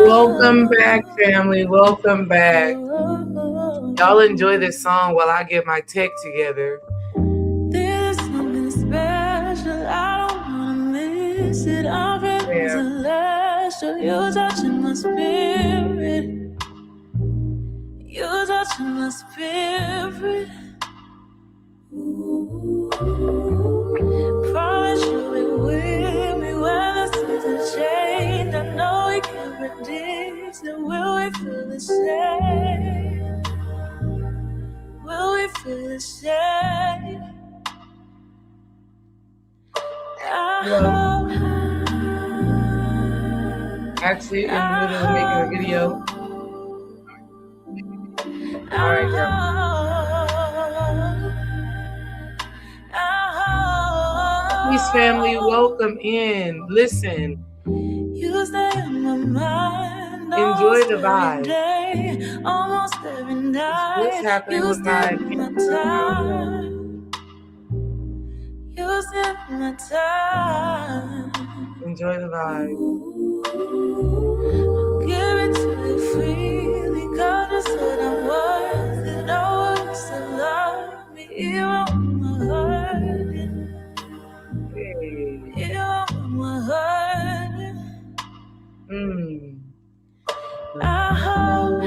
Welcome back, family. Welcome back. Y'all enjoy this song while I get my tech together. There's something special. I don't wanna miss it. I'm feeling celestial. You touching my spirit. You touching my spirit. Promise you'll be with me when the seasons change. I know we can't predict it. Will we feel the same? Will we feel the same? Well, actually, in the middle of making a video. All right, peace, family. Welcome in. Listen. You stay in my mind. Enjoy the vibe. Day, almost every night. What's happening with my time? You spend my time. Enjoy the vibe. Give it to you freely, 'cause you said I'm worth it. Oh, you still love me, even when I'm hurting. Even when I'm hurting. I hope.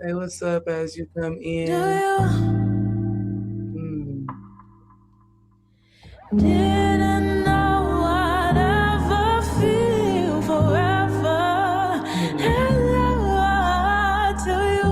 Say what's up as you come in. Didn't know I'd ever feel forever. Hello to you.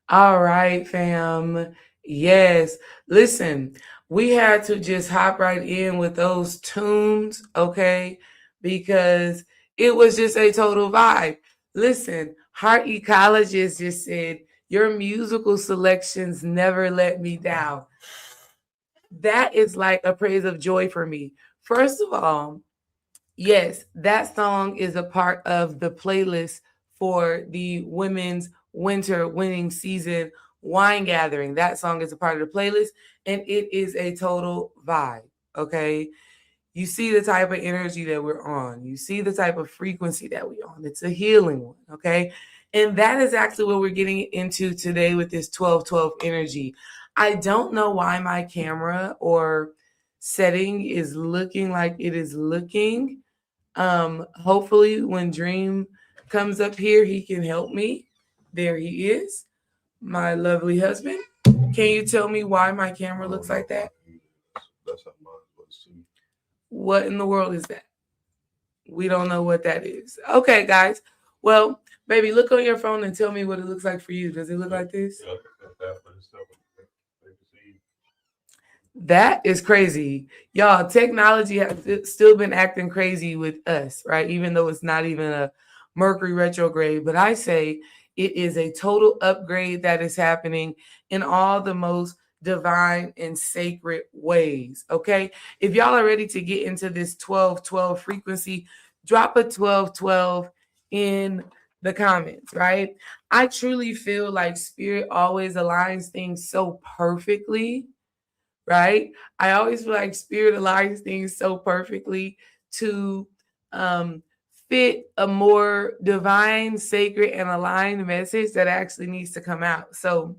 All right, fam. Yes. Listen, we had to just hop right in with those tunes, okay? Because it was just a total vibe. Listen, Heart Ecologist just said, your musical selections never let me down. That is like a praise of joy for me. First of all, yes, that song is a part of the playlist for the women's winter winning season wine gathering. That song is a part of the playlist and it is a total vibe. Okay. You see the type of energy that we're on. You see the type of frequency that we're on. It's a healing one. Okay. And that is actually what we're getting into today with this 12-12 energy. I don't know why my camera or setting is looking like it is looking. Hopefully when Dream comes up here, he can help me. There he is, my lovely husband. Can you tell me why my camera looks like that? That's how mine looks too. What in the world is that? We don't know what that is. Okay, guys. Well, baby, look on your phone and tell me what it looks like for you. Does it look like this? That is crazy. Y'all, technology has still been acting crazy with us, right? Even though it's not even a Mercury retrograde. But I say it is a total upgrade that is happening in all the most divine and sacred ways. Okay. If y'all are ready to get into this 12-12 frequency, drop a 12-12 in the comments, right? I truly feel like spirit always aligns things so perfectly, right? I always feel like spirit aligns things so perfectly to fit a more divine, sacred, and aligned message that actually needs to come out. So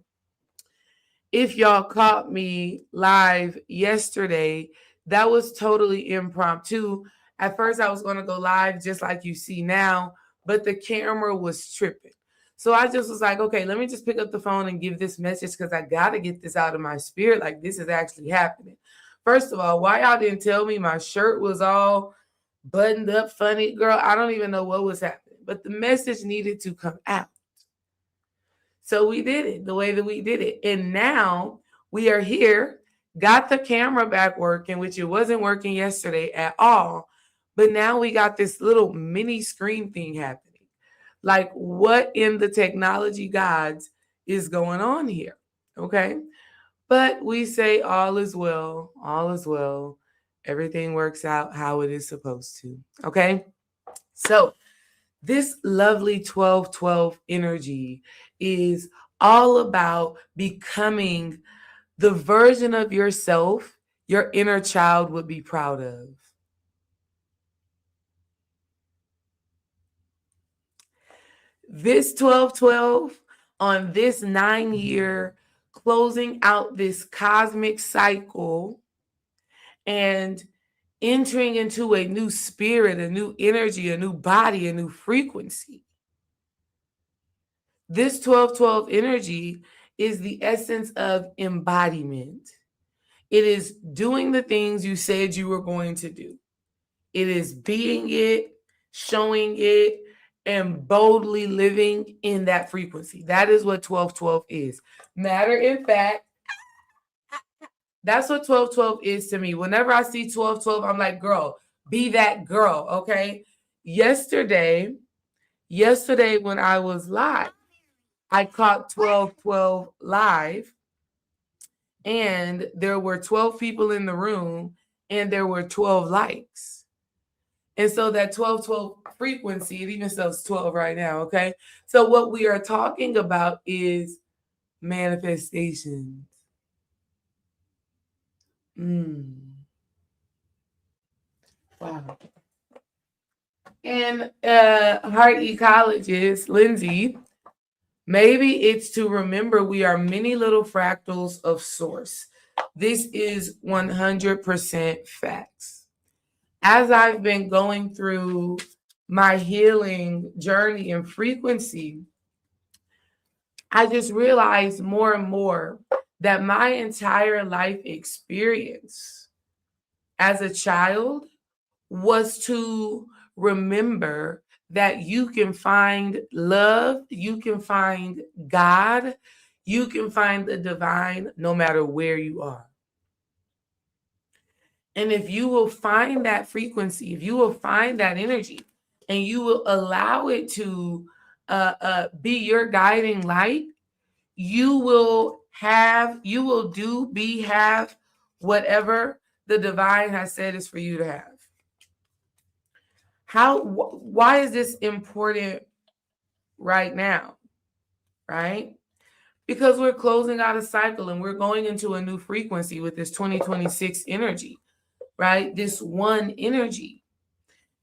if y'all caught me live yesterday, that was totally impromptu. At first, I was going to go live just like you see now, but the camera was tripping. So I just was like, okay, let me just pick up the phone and give this message because I got to get this out of my spirit. Like, this is actually happening. First of all, why y'all didn't tell me my shirt was all buttoned up funny? Girl, I don't even know what was happening, but the message needed to come out. So we did it the way that we did it. And now we are here got the camera back working, which it wasn't working yesterday at all. But now we got this little mini screen thing happening. Like, what in the technology gods is going on here? Okay. But we say all is well, all is well. Everything works out how it is supposed to. Okay. So, this lovely 12-12 energy is all about becoming the version of yourself your inner child would be proud of. This 12-12 on this 9-year closing out this cosmic cycle and entering into a new spirit, a new energy, a new body, a new frequency. This 12-12 energy is the essence of embodiment. It is doing the things you said you were going to do. It is being it, showing it, and boldly living in that frequency. That is what 12-12 is. Matter in fact, that's what 12-12 is to me. Whenever I see 12-12, I'm like, girl, be that girl, okay? Yesterday when I was live, I caught 12-12 live, and there were 12 people in the room, and there were 12 likes. And so that 12-12 frequency, it even says 12 right now, okay? So what we are talking about is manifestations. Wow. And heart ecologist, Lindsay, maybe it's to remember we are many little fractals of source. This is 100% facts. As I've been going through my healing journey and frequency, I just realized more and more that my entire life experience as a child was to remember that you can find love, you can find God, you can find the divine no matter where you are. And if you will find that frequency, if you will find that energy, and you will allow it to be your guiding light, you will have whatever the divine has said is for you to have. Why is this important right now? Right? Because we're closing out a cycle and we're going into a new frequency with this 2026 energy, right? This one energy.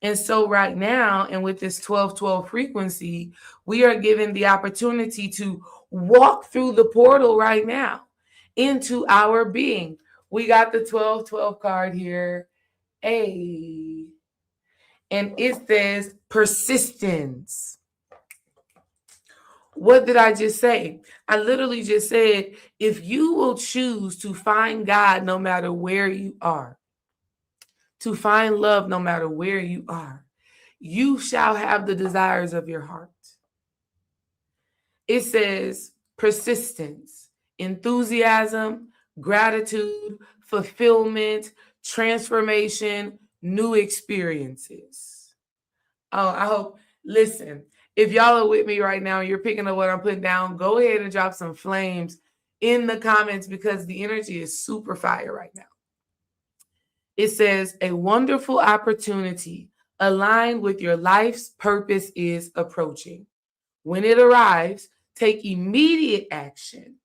And so right now, and with this 12-12 frequency, we are given the opportunity to walk through the portal right now into our being. We got the 12-12 card here. And it says persistence. What did I just say? I literally just said, if you will choose to find God no matter where you are, to find love no matter where you are, you shall have the desires of your heart. It says persistence, enthusiasm, gratitude, fulfillment, transformation, new experiences. Oh, I hope, listen, if y'all are with me right now and you're picking up what I'm putting down, go ahead and drop some flames in the comments because the energy is super fire right now. It says a wonderful opportunity aligned with your life's purpose is approaching. When it arrives, take immediate action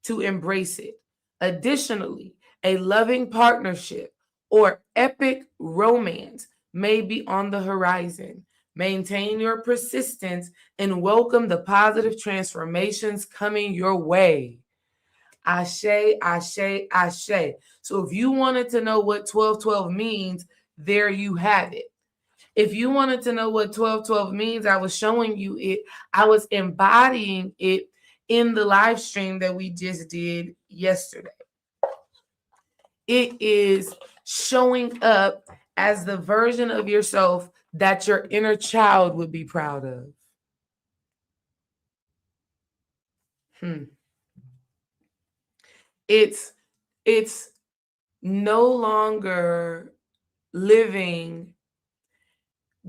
to embrace it. Additionally, a loving partnership or epic romance may be on the horizon. Maintain your persistence and welcome the positive transformations coming your way. Ashe, ashe, ashe. So if you wanted to know what 12-12 means, there you have it. If you wanted to know what 12-12 means, I was showing you it. I was embodying it in the live stream that we just did yesterday. It is showing up as the version of yourself that your inner child would be proud of. It's no longer living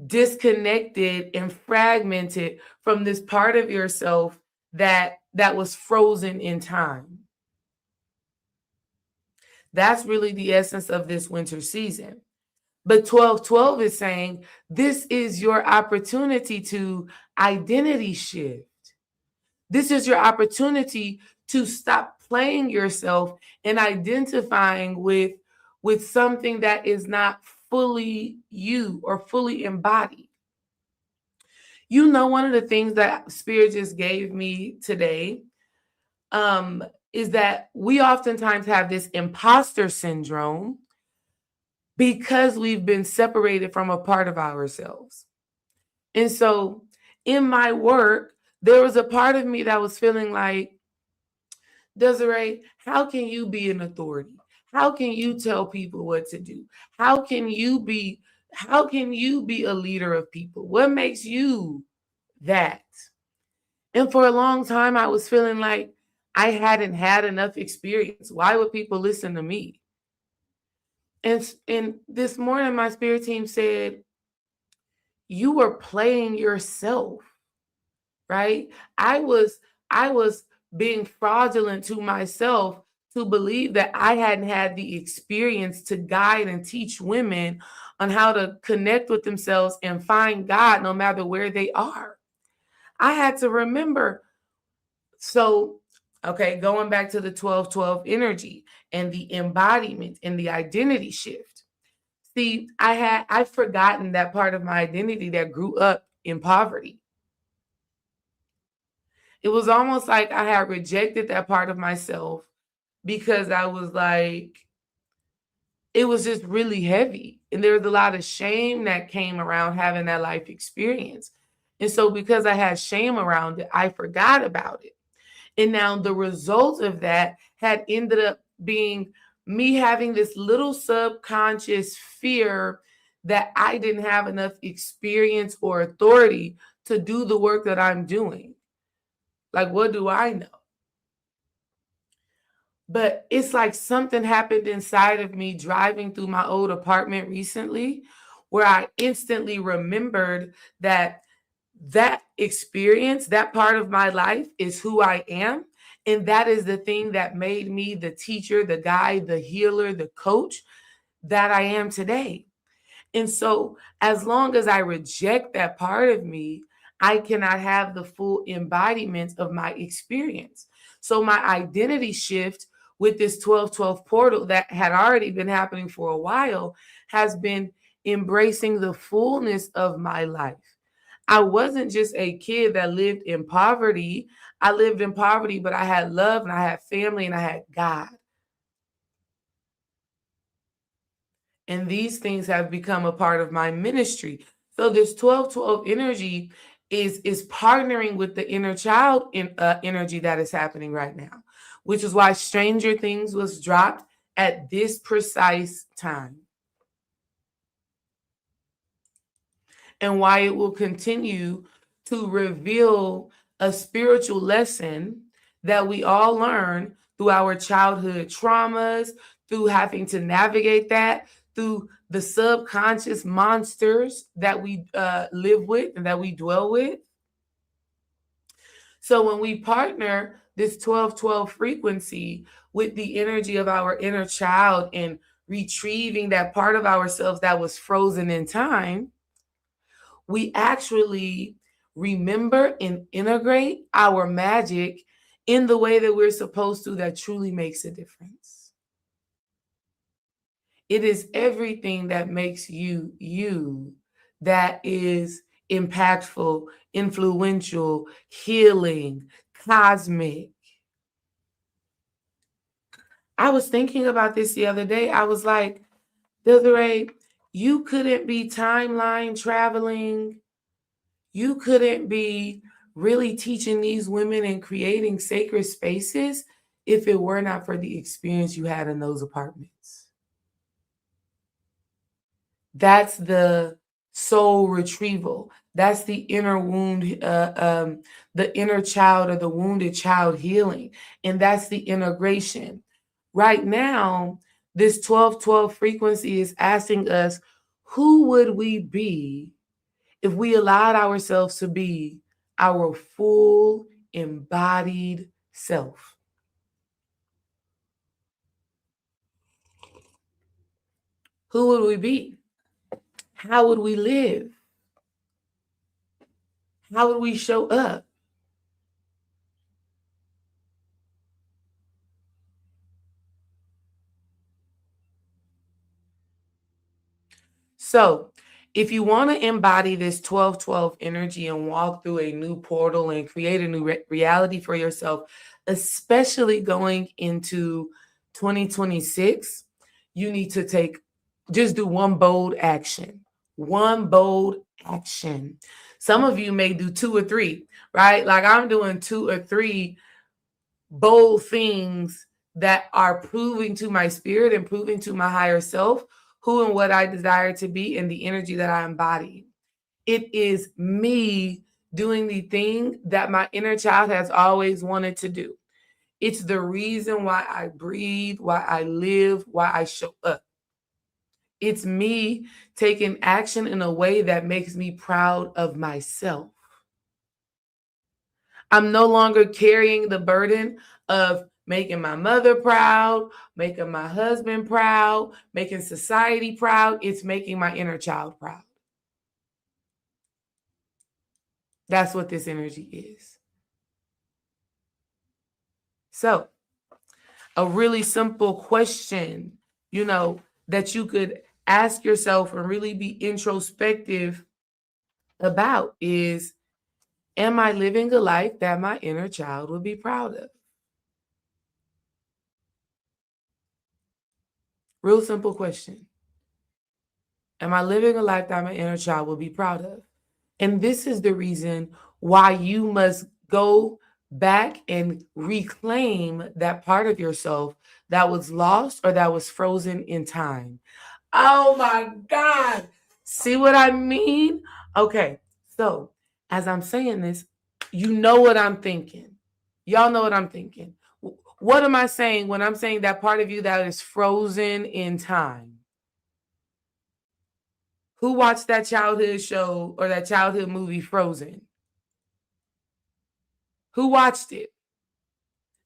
disconnected and fragmented from this part of yourself that was frozen in time. That's really the essence of this winter season. But 1212 is saying this is your opportunity to identity shift. This is your opportunity to stop playing yourself and identifying with something that is not fully you or fully embodied. You know, one of the things that Spirit just gave me today is that we oftentimes have this imposter syndrome because we've been separated from a part of ourselves. And so in my work, there was a part of me that was feeling like, Desiree, how can you be an authority? How can you tell people what to do? How can you be a leader of people? What makes you that? And for a long time I was feeling like I hadn't had enough experience. Why would people listen to me? And this morning my spirit team said, you were playing yourself, right? I was being fraudulent to myself to believe that I hadn't had the experience to guide and teach women on how to connect with themselves and find God no matter where they are. I had to remember. So, okay, going back to the 1212 energy and the embodiment and the identity shift. See, I've forgotten that part of my identity that grew up in poverty. It was almost like I had rejected that part of myself because I was like, it was just really heavy. And there was a lot of shame that came around having that life experience. And so because I had shame around it, I forgot about it. And now the result of that had ended up being me having this little subconscious fear that I didn't have enough experience or authority to do the work that I'm doing. Like, what do I know? But it's like something happened inside of me driving through my old apartment recently where I instantly remembered that that experience, that part of my life is who I am. And that is the thing that made me the teacher, the guide, the healer, the coach that I am today. And so, as long as I reject that part of me, I cannot have the full embodiment of my experience. So, my identity shift with this 1212 portal that had already been happening for a while has been embracing the fullness of my life. I wasn't just a kid that lived in poverty. I lived in poverty, but I had love and I had family and I had God. And these things have become a part of my ministry. So this 1212 energy is partnering with the inner child energy that is happening right now, which is why Stranger Things was dropped at this precise time. And why it will continue to reveal a spiritual lesson that we all learn through our childhood traumas, through having to navigate that, through the subconscious monsters that we live with and that we dwell with. So when we partner this 1212 frequency with the energy of our inner child and retrieving that part of ourselves that was frozen in time, we actually remember and integrate our magic in the way that we're supposed to, that truly makes a difference. It is everything that makes you you that is impactful, influential, healing, cosmic. I was thinking about this the other day. I was like, Desiree, you couldn't be timeline traveling. You couldn't be really teaching these women and creating sacred spaces if it were not for the experience you had in those apartments. That's the soul retrieval. That's the inner wound, the inner child or the wounded child healing. And that's the integration. Right now, This 1212 frequency is asking us, who would we be if we allowed ourselves to be our full embodied self? Who would we be? How would we live? How would we show up? So, if you want to embody this 1212 energy and walk through a new portal and create a new reality for yourself, especially going into 2026, you need to just do one bold action. One bold action. Some of you may do 2 or 3, right? Like I'm doing 2 or 3 bold things that are proving to my spirit and proving to my higher self who and what I desire to be and the energy that I embody. It is me doing the thing that my inner child has always wanted to do. It's the reason why I breathe, why I live, why I show up. It's me taking action in a way that makes me proud of myself. I'm no longer carrying the burden of making my mother proud, making my husband proud, making society proud. It's making my inner child proud. That's what this energy is. So, a really simple question, that you could ask yourself and really be introspective about is, am I living a life that my inner child would be proud of? Real simple question. Am I living a life that my inner child will be proud of? And this is the reason why you must go back and reclaim that part of yourself that was lost or that was frozen in time. Oh my God. See what I mean? Okay. So, as I'm saying this, you know what I'm thinking. Y'all know what I'm thinking. What am I saying when I'm saying that part of you that is frozen in time? Who watched that childhood show or that childhood movie Frozen? Who watched it?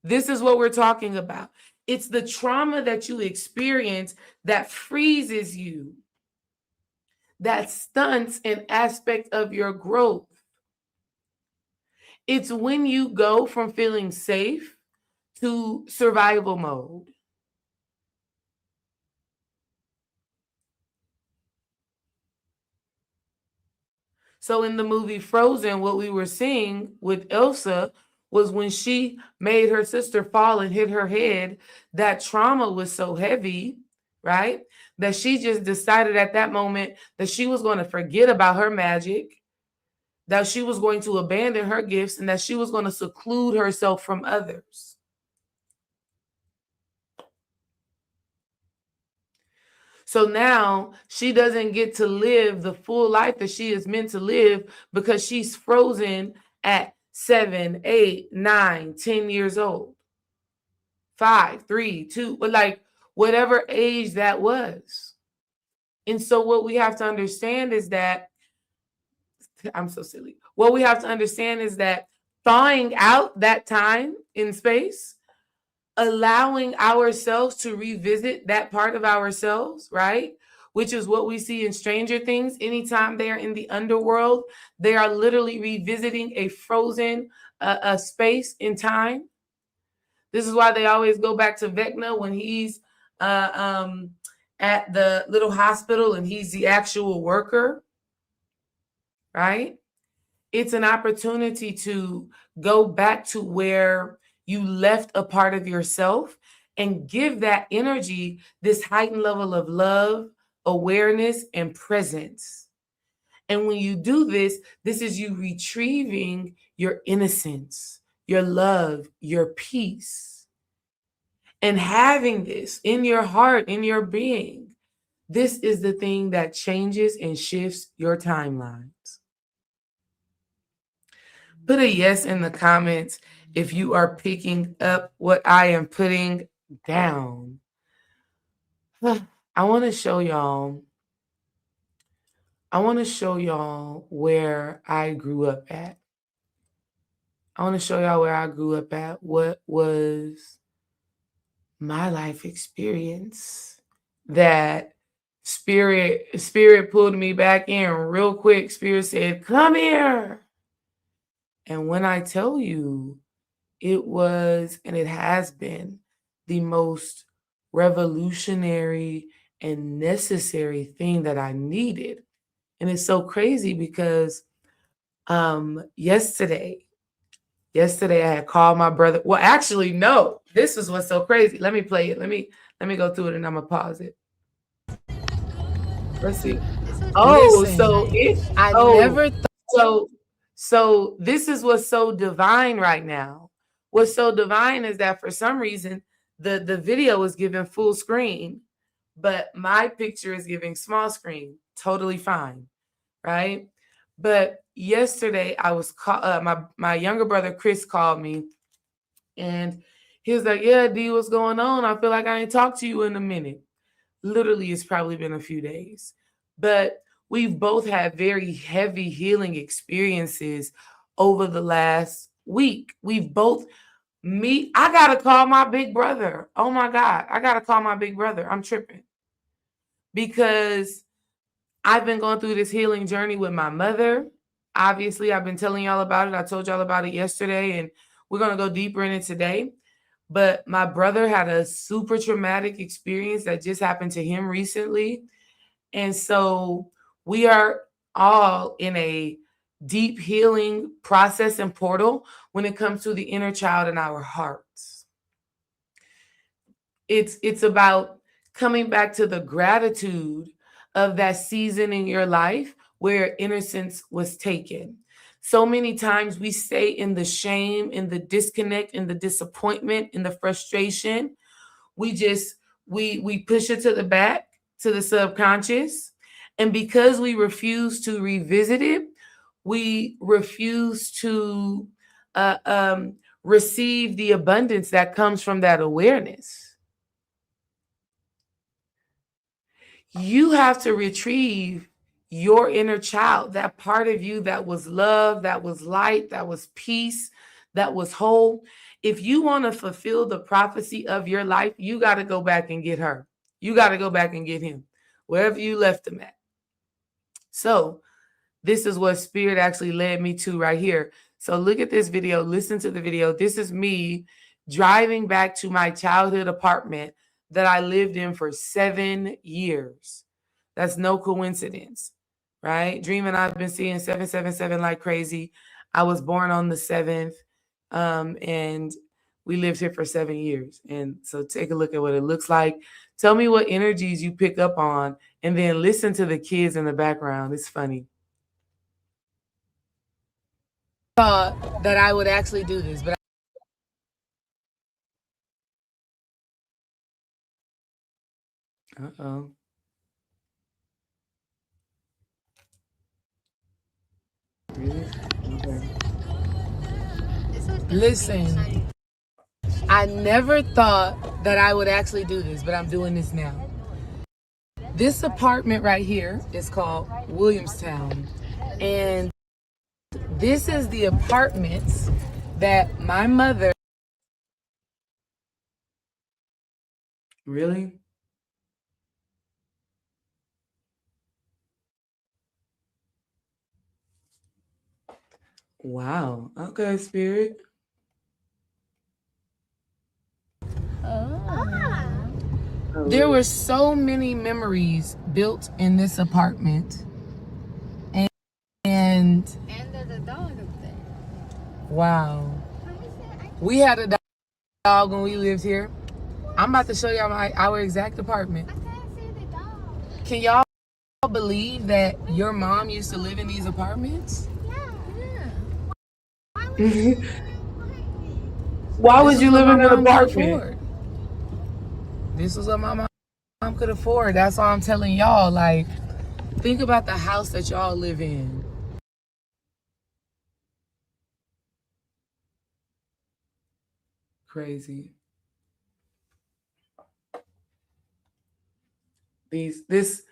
This is what we're talking about. It's the trauma that you experience that freezes you, that stunts an aspect of your growth. It's when you go from feeling safe to survival mode. So in the movie Frozen, what we were seeing with Elsa was when she made her sister fall and hit her head, that trauma was so heavy, right? That she just decided at that moment that she was going to forget about her magic, that she was going to abandon her gifts, and that she was going to seclude herself from others. So now she doesn't get to live the full life that she is meant to live because she's frozen at 7, 8, 9, 10 years old. 5, 3, 2, like whatever age that was. And so what we have to understand is that, I'm so silly. What we have to understand is that thawing out that time in space, allowing ourselves to revisit that part of ourselves, right? Which is what we see in Stranger Things. Anytime they are in the underworld, they are literally revisiting a frozen space in time. This is why they always go back to Vecna when he's at the little hospital and he's the actual worker, right? It's an opportunity to go back to where you left a part of yourself and give that energy this heightened level of love, awareness, and presence. And when you do this, this is you retrieving your innocence, your love, your peace. And having this in your heart, in your being, this is the thing that changes and shifts your timelines. Put a yes in the comments if you are picking up what I am putting down. I want to show y'all. I want to show y'all where I grew up at. I want to show y'all where I grew up at. What was my life experience that spirit pulled me back in real quick. Spirit said, "Come here." And when I tell you, it was and it has been the most revolutionary and necessary thing that I needed. And it's so crazy because yesterday I had called my brother. Well, actually, no. This is what's so crazy. Let me play it. Let me go through it and I'm gonna pause it. Let's see. Oh, Listen, so it I oh never so this is what's so divine right now. What's so divine is that for some reason the video is giving full screen, but my picture is giving small screen. Totally fine, right? But yesterday I was my younger brother Chris called me and he was like, "Yeah, D, what's going on? I feel like I ain't talked to you in a minute." Literally, it's probably been a few days. But we've both had very heavy healing experiences over the last week. I gotta call my big brother. Oh my God, I gotta call my big brother. I'm tripping because I've been going through this healing journey with my mother. Obviously, I've been telling y'all about it. I told y'all about it yesterday, and we're gonna go deeper in it today. But my brother had a super traumatic experience that just happened to him recently. And so we are all in a deep healing process and portal when it comes to the inner child in our hearts. It's about coming back to the gratitude of that season in your life where innocence was taken. So many times we stay in the shame, in the disconnect, in the disappointment, in the frustration. We just we push it to the back, to the subconscious, and because we refuse to revisit it, we refuse to uh, um, receive the abundance that comes from that awareness. You have to retrieve your inner child, that part of you that was love, that was light, that was peace, that was whole. If you want to fulfill the prophecy of your life, you got to go back and get her. You got to go back and get him, wherever you left him at. So, this is what spirit actually led me to right here. So, look at this video, listen to the video. This is me driving back to my childhood apartment that I lived in for 7 years. That's no coincidence, right? Dream and I've been seeing 777 like crazy. I was born on the 7th, and we lived here for 7 years. And so take a look at what it looks like. Tell me what energies you pick up on, and then listen to the kids in the background. It's funny. Thought that I would actually do this, but uh-oh. Really? Okay. Listen, I never thought that I would actually do this, but I'm doing this now. This apartment right here is called Williamstown. And this is the apartments that my mother. Really? Wow. Okay, spirit. There were so many memories built in this apartment. And there's a dog up there. Wow. We had a dog when we lived here. I'm about to show y'all our exact apartment. I can't see the dog. Can y'all believe that your mom used to live in these apartments? Yeah. Why would you live in an apartment? This is what my mom could afford. That's why I'm telling y'all, like, think about the house that y'all live in. Crazy. this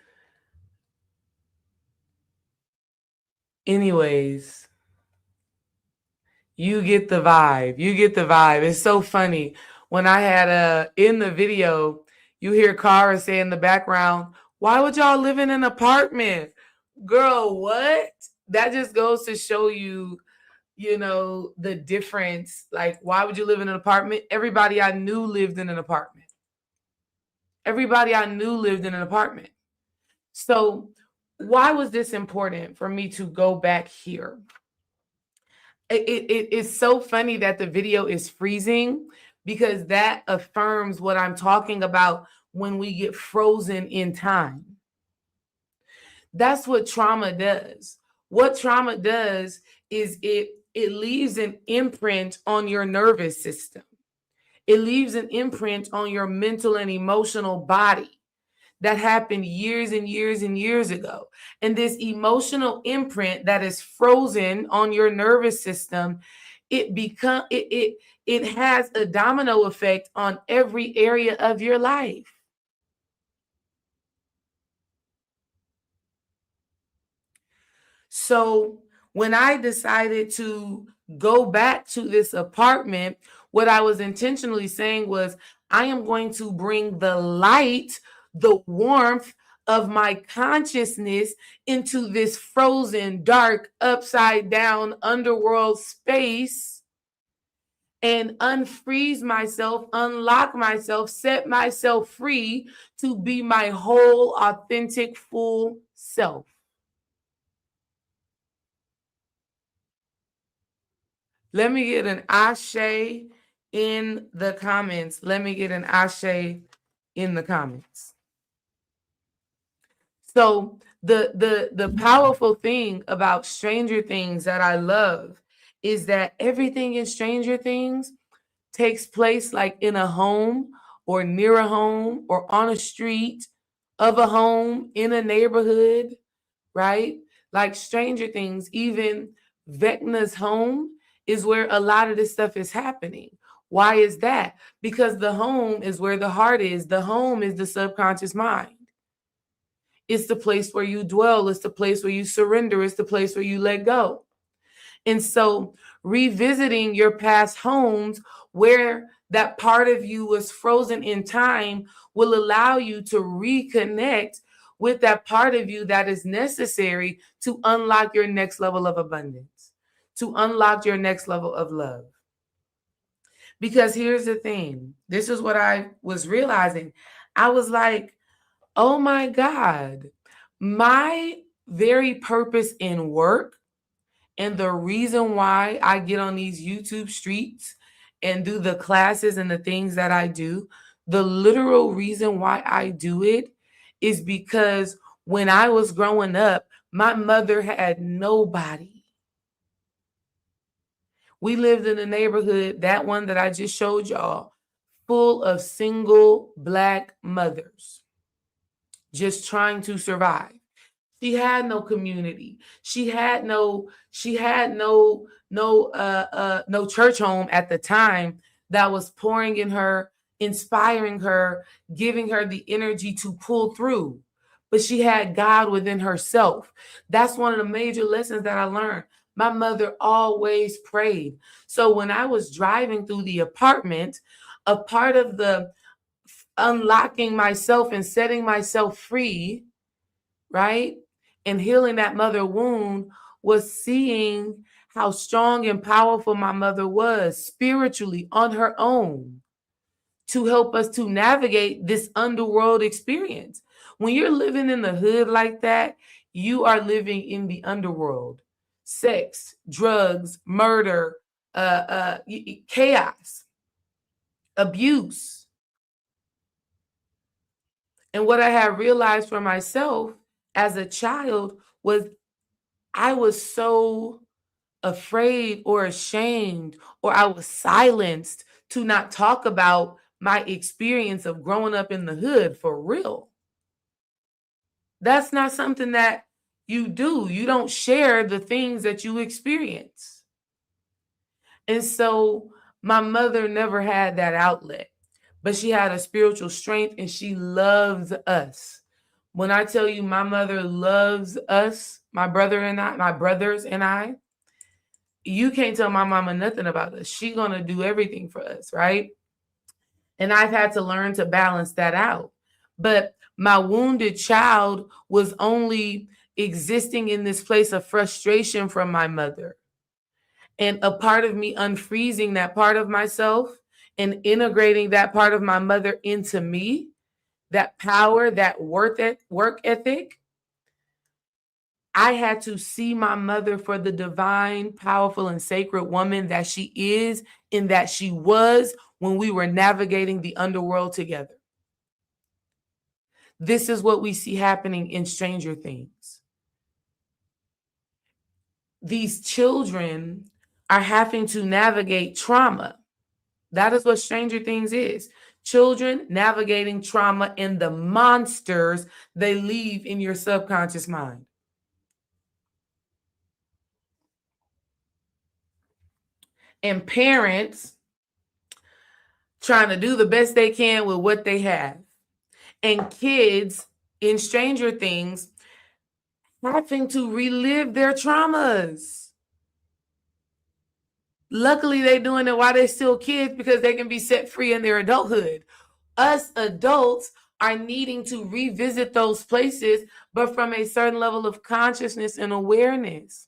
anyways, you get the vibe. You get the vibe. It's so funny. When I had in the video, you hear Cara say in the background, "Why would y'all live in an apartment?" Girl, what? That just goes to show you, the difference. Like, why would you live in an apartment? Everybody I knew lived in an apartment. Everybody I knew lived in an apartment. So, why was this important for me to go back here? It's so funny that the video is freezing because that affirms what I'm talking about when we get frozen in time. That's what trauma does. What trauma does is it leaves an imprint on your nervous system. It leaves an imprint on your mental and emotional body that happened years and years and years ago. And this emotional imprint that is frozen on your nervous system, it has a domino effect on every area of your life. So when I decided to go back to this apartment, what I was intentionally saying was, I am going to bring the light, the warmth of my consciousness into this frozen, dark, upside down underworld space and unfreeze myself, unlock myself, set myself free to be my whole, authentic, full self. Let me get an ashe in the comments. Let me get an ashe in the comments. So the powerful thing about Stranger Things that I love is that everything in Stranger Things takes place like in a home or near a home or on a street of a home in a neighborhood, right? Like Stranger Things, even Vecna's home is where a lot of this stuff is happening. Why is that? Because the home is where the heart is. The home is the subconscious mind. It's the place where you dwell. It's the place where you surrender. It's the place where you let go. And so revisiting your past homes where that part of you was frozen in time will allow you to reconnect with that part of you that is necessary to unlock your next level of abundance, to unlock your next level of love. Because here's the thing. This is what I was realizing. I was like, oh my God, my very purpose in work and the reason why I get on these YouTube streets and do the classes and the things that I do, the literal reason why I do it is because when I was growing up, my mother had nobody. We lived in a neighborhood, that one that I just showed y'all, full of single Black mothers just trying to survive. She had no community. She had no no church home at the time that was pouring in her, inspiring her, giving her the energy to pull through. But she had God within herself. That's one of the major lessons that I learned. My mother always prayed. So when I was driving through the apartment, a part of the unlocking myself and setting myself free, right? And healing that mother wound was seeing how strong and powerful my mother was spiritually on her own to help us to navigate this underworld experience. When you're living in the hood like that, you are living in the underworld. Sex, drugs, murder, chaos, abuse. And what I had realized for myself as a child was I was so afraid or ashamed, or I was silenced to not talk about my experience of growing up in the hood for real. That's not something that you do. You don't share the things that you experience. And so my mother never had that outlet, but she had a spiritual strength and she loves us. When I tell you my mother loves us, my brothers and I, you can't tell my mama nothing about us. She gonna do everything for us, right? And I've had to learn to balance that out. But my wounded child was only existing in this place of frustration from my mother. And a part of me unfreezing that part of myself and integrating that part of my mother into me, that power, that work ethic, I had to see my mother for the divine, powerful, and sacred woman that she is and that she was when we were navigating the underworld together. This is what we see happening in Stranger Things. These children are having to navigate trauma. That is what Stranger Things is. Children navigating trauma and the monsters they leave in your subconscious mind. And parents trying to do the best they can with what they have. And kids in Stranger Things having to relive their traumas. Luckily, they're doing it while they're still kids because they can be set free in their adulthood. Us adults are needing to revisit those places, but from a certain level of consciousness and awareness.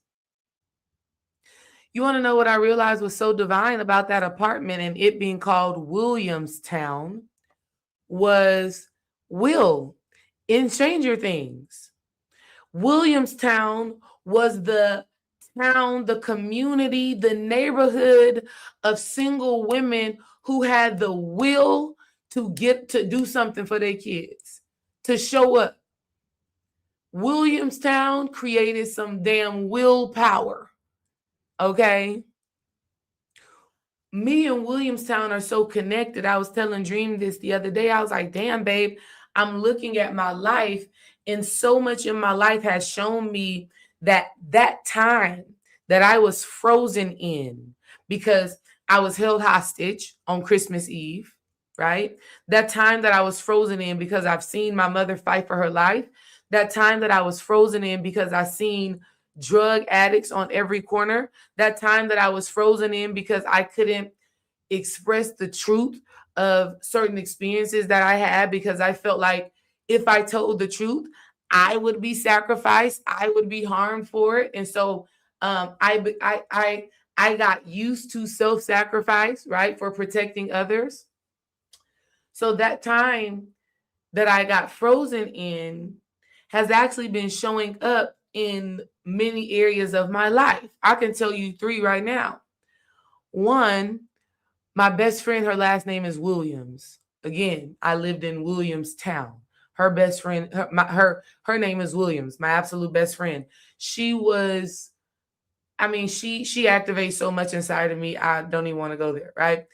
You want to know what I realized was so divine about that apartment and it being called Williamstown? Was Will in Stranger Things. Williamstown was the town, the community, the neighborhood of single women who had the will to get to do something for their kids, to show up. Williamstown created some damn willpower. Okay? Me and Williamstown are so connected. I was telling Dream this the other day. I was like, damn, babe, I'm looking at my life, and so much in my life has shown me that time that I was frozen in because I was held hostage on Christmas Eve, right? That time that I was frozen in because I've seen my mother fight for her life. That time that I was frozen in because I've seen drug addicts on every corner. That time that I was frozen in because I couldn't express the truth of certain experiences that I had because I felt like if I told the truth, I would be sacrificed, I would be harmed for it. And so I got used to self-sacrifice, right, for protecting others. So that time that I got frozen in has actually been showing up in many areas of my life. I can tell you 3 right now. 1, my best friend, her last name is Williams. Again, I lived in Williamstown. Her best friend, her name is Williams, my absolute best friend. She was, I mean, she activates so much inside of me. I don't even want to go there, right?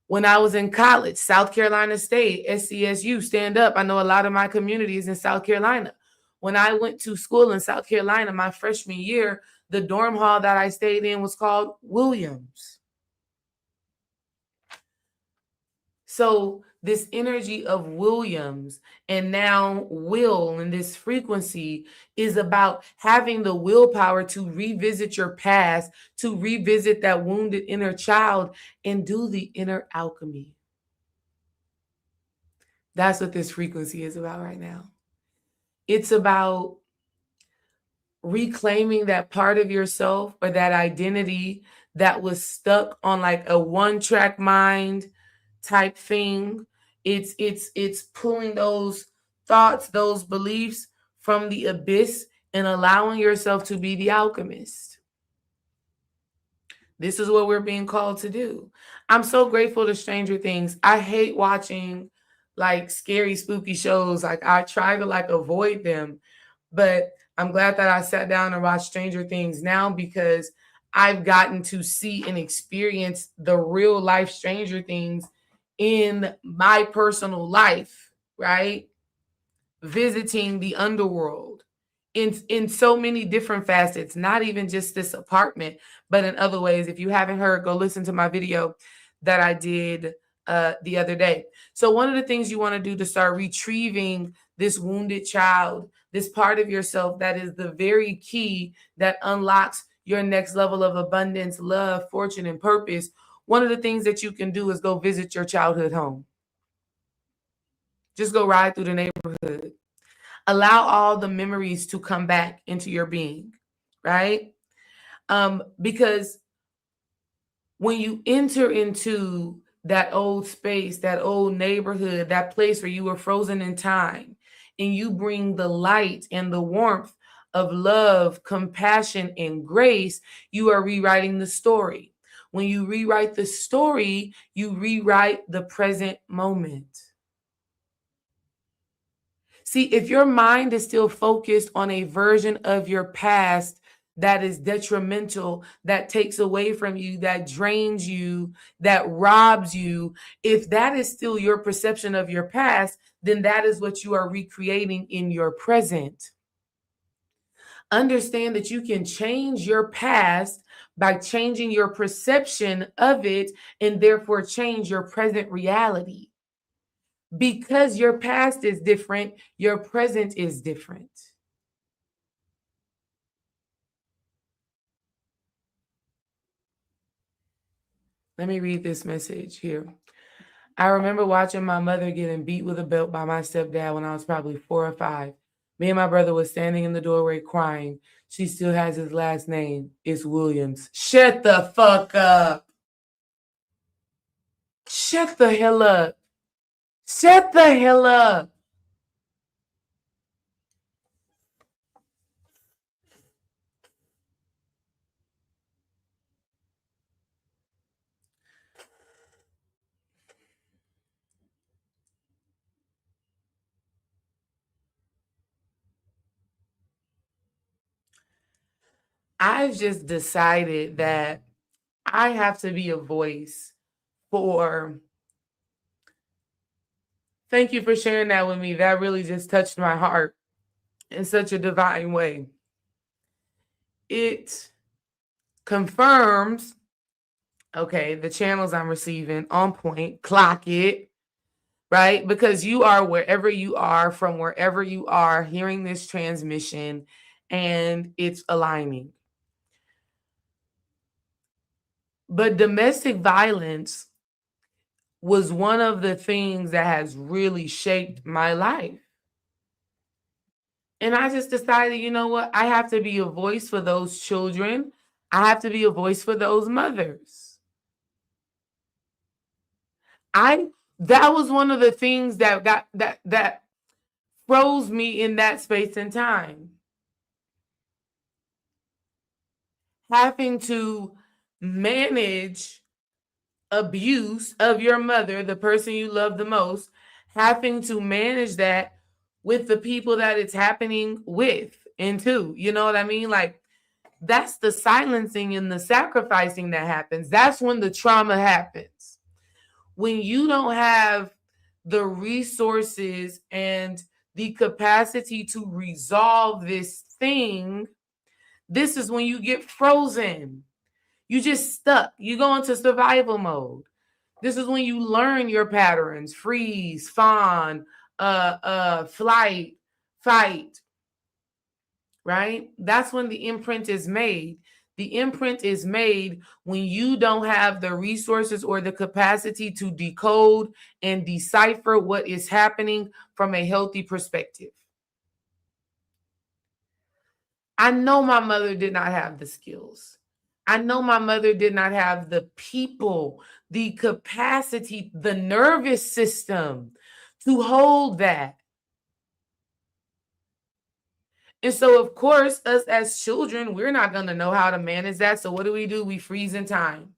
When I was in college, South Carolina State, SCSU, stand up. I know a lot of my community is in South Carolina. When I went to school in South Carolina my freshman year, the dorm hall that I stayed in was called Williams. So this energy of Williams and now will and this frequency is about having the willpower to revisit your past, to revisit that wounded inner child and do the inner alchemy. That's what this frequency is about right now. It's about reclaiming that part of yourself or that identity that was stuck on like a one-track mind type thing. It's pulling those thoughts, those beliefs from the abyss and allowing yourself to be the alchemist. This is what we're being called to do. I'm so grateful to Stranger Things. I hate watching like scary, spooky shows. Like I try to like avoid them, but I'm glad that I sat down and watched Stranger Things now because I've gotten to see and experience the real life Stranger Things in my personal life, right? Visiting the underworld in so many different facets, not even just this apartment, but in other ways. If you haven't heard, go listen to my video that I did the other day. So one of the things you want to do to start retrieving this wounded child, this part of yourself that is the very key that unlocks your next level of abundance, love, fortune, and purpose, one of the things that you can do is go visit your childhood home. Just go ride through the neighborhood. Allow all the memories to come back into your being, right? Because when you enter into that old space, that old neighborhood, that place where you were frozen in time, and you bring the light and the warmth of love, compassion, and grace, you are rewriting the story. When you rewrite the story, you rewrite the present moment. See, if your mind is still focused on a version of your past that is detrimental, that takes away from you, that drains you, that robs you, if that is still your perception of your past, then that is what you are recreating in your present. Understand that you can change your past by changing your perception of it and therefore change your present reality. Because your past is different, your present is different. Let me read this message here. I remember watching my mother getting beat with a belt by my stepdad when I was probably 4 or 5. Me and my brother was standing in the doorway crying. She still has his last name. It's Williams. Shut the fuck up. Shut the hell up. Shut the hell up. I've just decided that I have to be a voice for. Thank you for sharing that with me. That really just touched my heart in such a divine way. It confirms, okay, the channels I'm receiving on point, clock it, right? Because you are wherever you are, from wherever you are, hearing this transmission, and it's aligning. But domestic violence was one of the things that has really shaped my life. And I just decided, you know what? I have to be a voice for those children. I have to be a voice for those mothers. That was one of the things that froze me in that space and time. Having to manage abuse of your mother, the person you love the most, having to manage that with the people that it's happening with and to, you know what I mean? Like, that's the silencing and the sacrificing that happens. That's when the trauma happens. When you don't have the resources and the capacity to resolve this thing, this is when you get frozen. You just stuck. You go into survival mode. This is when you learn your patterns: freeze, fawn, flight, fight, right? That's when the imprint is made. The imprint is made when you don't have the resources or the capacity to decode and decipher what is happening from a healthy perspective. I know my mother did not have the skills. I know my mother did not have the people, the capacity, the nervous system to hold that. And so, of course, us as children, we're not going to know how to manage that. So what do? We freeze in time.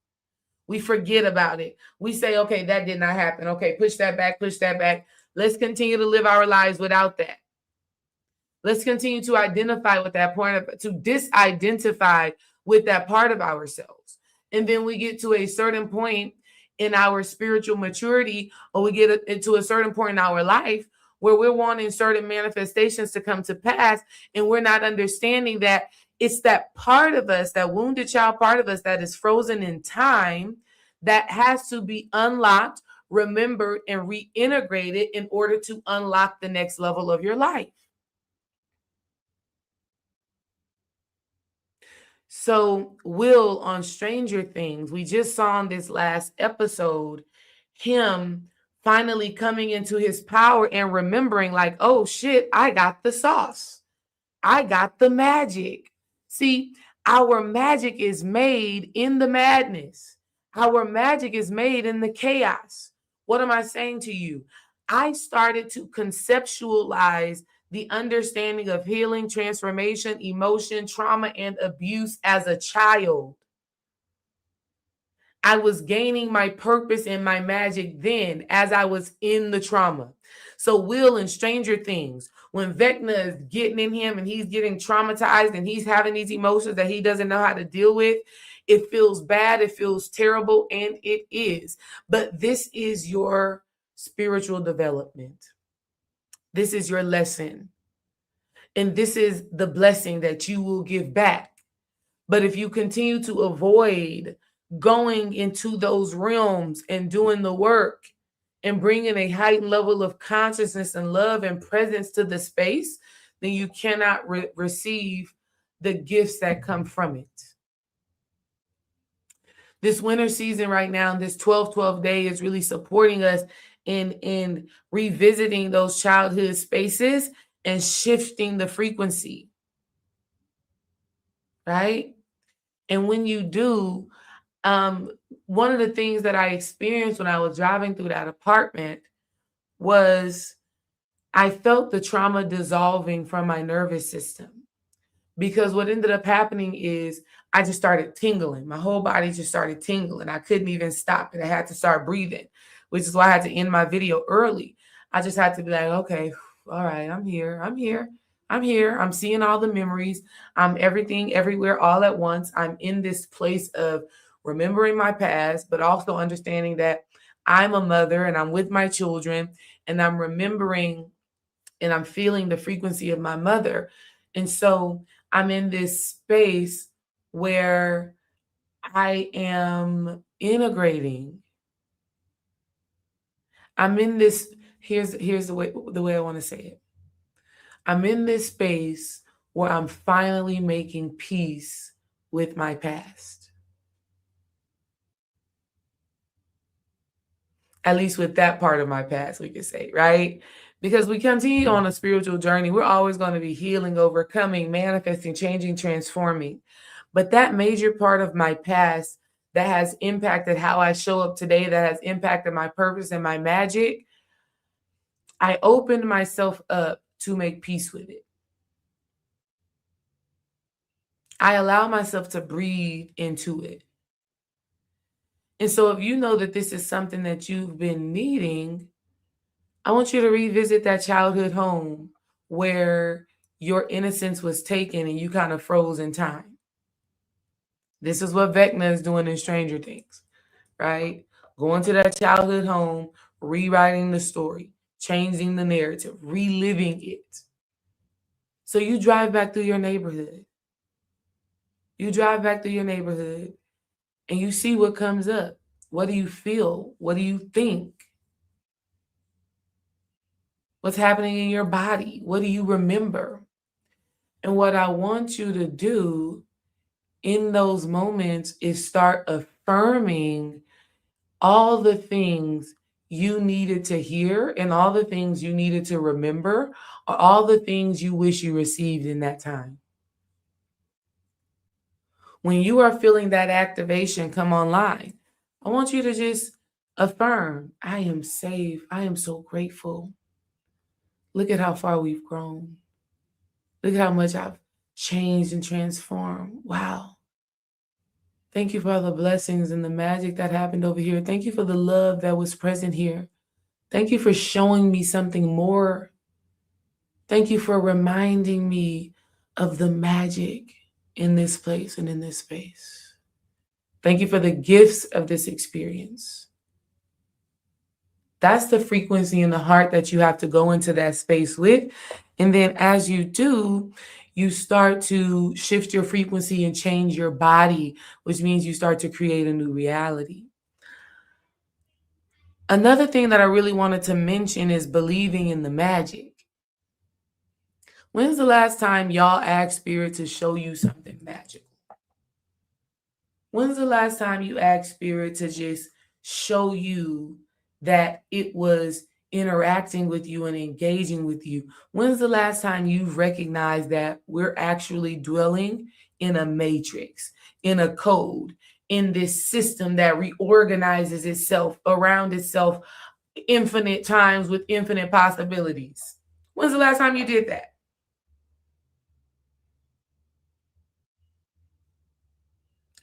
We forget about it. We say, okay, that did not happen. Okay, push that back, push that back. Let's continue to live our lives without that. Let's continue to identify with that point, to disidentify with that part of ourselves. And then we get to a certain point in our spiritual maturity, or we get into a certain point in our life where we're wanting certain manifestations to come to pass, and we're not understanding that it's that part of us, that wounded child part of us, that is frozen in time, that has to be unlocked, remembered, and reintegrated in order to unlock the next level of your life. So, Will on Stranger Things, we just saw in this last episode him finally coming into his power and remembering, like, oh shit, I got the sauce. I got the magic. See, our magic is made in the madness. Our magic is made in the chaos. What am I saying to you? I started to conceptualize the understanding of healing, transformation, emotion, trauma, and abuse as a child. I was gaining my purpose and my magic then as I was in the trauma. So Will in Stranger Things, when Vecna is getting in him and he's getting traumatized and he's having these emotions that he doesn't know how to deal with, it feels bad, it feels terrible, and it is. But this is your spiritual development. This is your lesson. And this is the blessing that you will give back. But if you continue to avoid going into those realms and doing the work and bringing a heightened level of consciousness and love and presence to the space, then you cannot receive the gifts that come from it. This winter season right now, this 12-12 day is really supporting us in revisiting those childhood spaces and shifting the frequency, right? And when you do, one of the things that I experienced when I was driving through that apartment was I felt the trauma dissolving from my nervous system. Because what ended up happening is I just started tingling. My whole body just started tingling. I couldn't even stop it. I had to start breathing, which is why I had to end my video early. I just had to be like, okay, all right, I'm here. I'm seeing all the memories. I'm everything, everywhere, all at once. I'm in this place of remembering my past, but also understanding that I'm a mother and I'm with my children and I'm remembering and I'm feeling the frequency of my mother. And so I'm in this space where I am integrating. I'm in this, here's the way I want to say it. I'm in this space where I'm finally making peace with my past. At least with that part of my past, we could say, right? Because we continue on a spiritual journey. We're always going to be healing, overcoming, manifesting, changing, transforming. But that major part of my past that has impacted how I show up today, that has impacted my purpose and my magic, I opened myself up to make peace with it. I allow myself to breathe into it. And so if you know that this is something that you've been needing, I want you to revisit that childhood home where your innocence was taken and you kind of froze in time. This is what Vecna is doing in Stranger Things, right? Going to that childhood home, rewriting the story, changing the narrative, reliving it. So you drive back through your neighborhood. You drive back through your neighborhood and you see what comes up. What do you feel? What do you think? What's happening in your body? What do you remember? And what I want you to do in those moments is start affirming all the things you needed to hear and all the things you needed to remember, or all the things you wish you received in that time. When you are feeling that activation come online, I want you to just affirm, I am safe. I am so grateful. Look at how far we've grown. Look at how much I've changed and transformed. Wow. Thank you for all the blessings and the magic that happened over here. Thank you for the love that was present here. Thank you for showing me something more. Thank you for reminding me of the magic in this place and in this space. Thank you for the gifts of this experience. That's the frequency in the heart that you have to go into that space with. And then as you do, you start to shift your frequency and change your body, which means you start to create a new reality. Another thing that I really wanted to mention is believing in the magic. When's the last time y'all asked Spirit to show you something magical? When's the last time you asked Spirit to just show you that it was interacting with you and engaging with you? When's the last time you've recognized that we're actually dwelling in a matrix, in a code, in this system that reorganizes itself around itself infinite times with infinite possibilities? When's the last time you did that?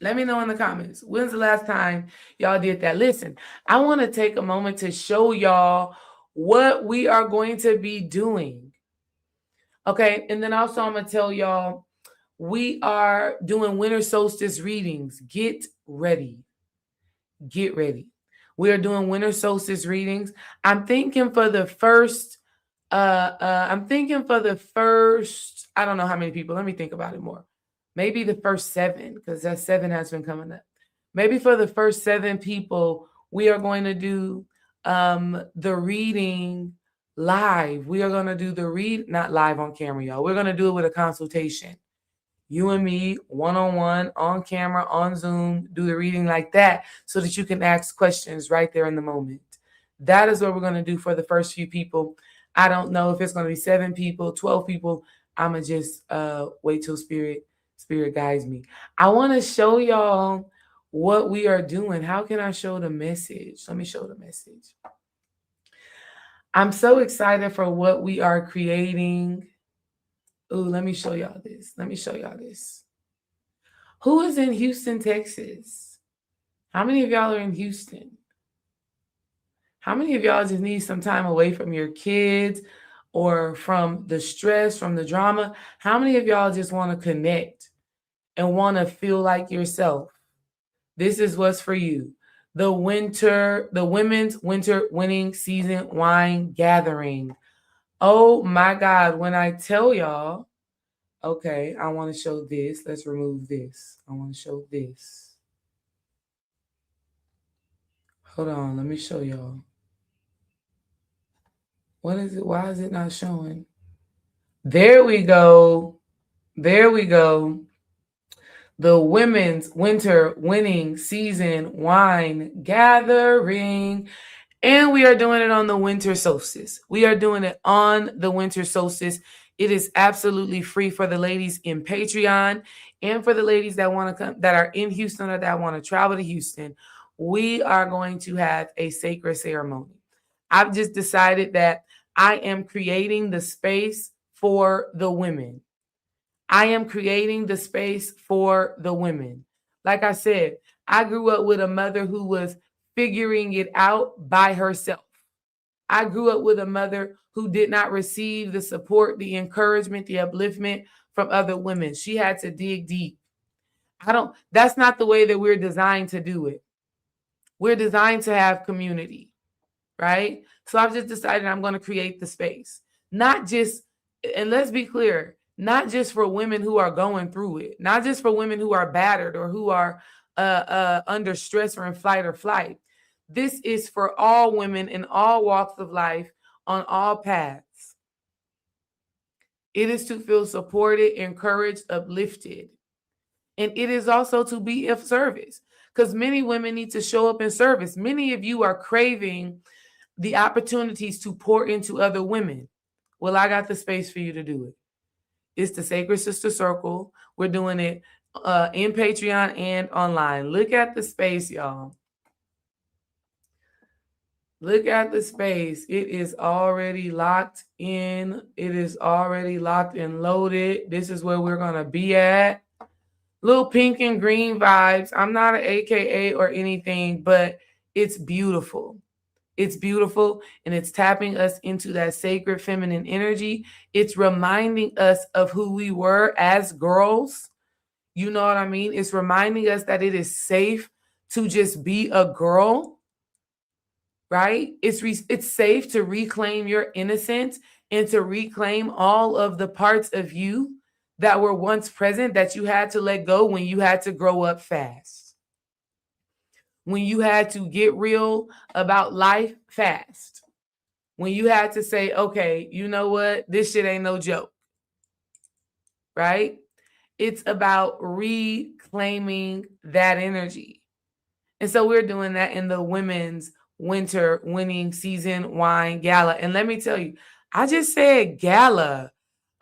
Let me know in the comments. When's the last time y'all did that? Listen, I want to take a moment to show y'all what we are going to be doing. Okay, and then also I'm going to tell y'all we are doing winter solstice readings. Get ready. Get ready. We are doing winter solstice readings. I'm thinking for the first, I don't know how many people. Let me think about it more. Maybe the first 7, because that 7 has been coming up. Maybe for the first 7 people, we are going to do the reading live. We are going to do not live on camera, y'all. We're going to do it with a consultation. You and me, one-on-one, on camera, on Zoom, do the reading like that so that you can ask questions right there in the moment. That is what we're going to do for the first few people. I don't know if it's going to be 7 people, 12 people. I'm going to just wait till Spirit guides me. I want to show y'all what we are doing. How can I show the message? Let me show the message. I'm so excited for what we are creating. Ooh, let me show y'all this. Who is in Houston, Texas? How many of y'all are in Houston? How many of y'all just need some time away from your kids or from the stress, from the drama? How many of y'all just want to connect and want to feel like yourself? This is what's for you. The women's winter winning season wine gathering. Oh my God, when I tell y'all, okay, I want to show this. Let's remove this. I want to show this. Hold on, let me show y'all. What is it? Why is it not showing? There we go. The women's winter winning season wine gathering. And we are doing it on the winter solstice. We are doing it on the winter solstice. It is absolutely free for the ladies in Patreon and for the ladies that want to come, that are in Houston or that want to travel to Houston. We are going to have a sacred ceremony. I've just decided that I am creating the space for the women. I am creating the space for the women. Like I said, I grew up with a mother who was figuring it out by herself. I grew up with a mother who did not receive the support, the encouragement, the upliftment from other women. She had to dig deep. That's not the way that we're designed to do it. We're designed to have community, right? So I've just decided I'm going to create the space. Not just, and let's be clear, not just for women who are going through it, not just for women who are battered or who are under stress or in fight or flight. This is for all women in all walks of life on all paths. It is to feel supported, encouraged, uplifted. And it is also to be of service, because many women need to show up in service. Many of you are craving the opportunities to pour into other women. Well, I got the space for you to do it. It's the Sacred Sister Circle. We're doing it in Patreon and online. Look at the space, y'all. Look at the space. It is already locked in. It is already locked and loaded. This is where we're going to be at. Little pink and green vibes. I'm not an AKA or anything, but it's beautiful. It's beautiful, and it's tapping us into that sacred feminine energy. It's reminding us of who we were as girls. You know what I mean? It's reminding us that it is safe to just be a girl, right? It's safe to reclaim your innocence and to reclaim all of the parts of you that were once present that you had to let go when you had to grow up fast. when you had to get real about life fast, when you had to say, okay, you know what? This shit ain't no joke, right? It's about reclaiming that energy. And so we're doing that in the women's winter winning season wine gala. And let me tell you, I just said gala.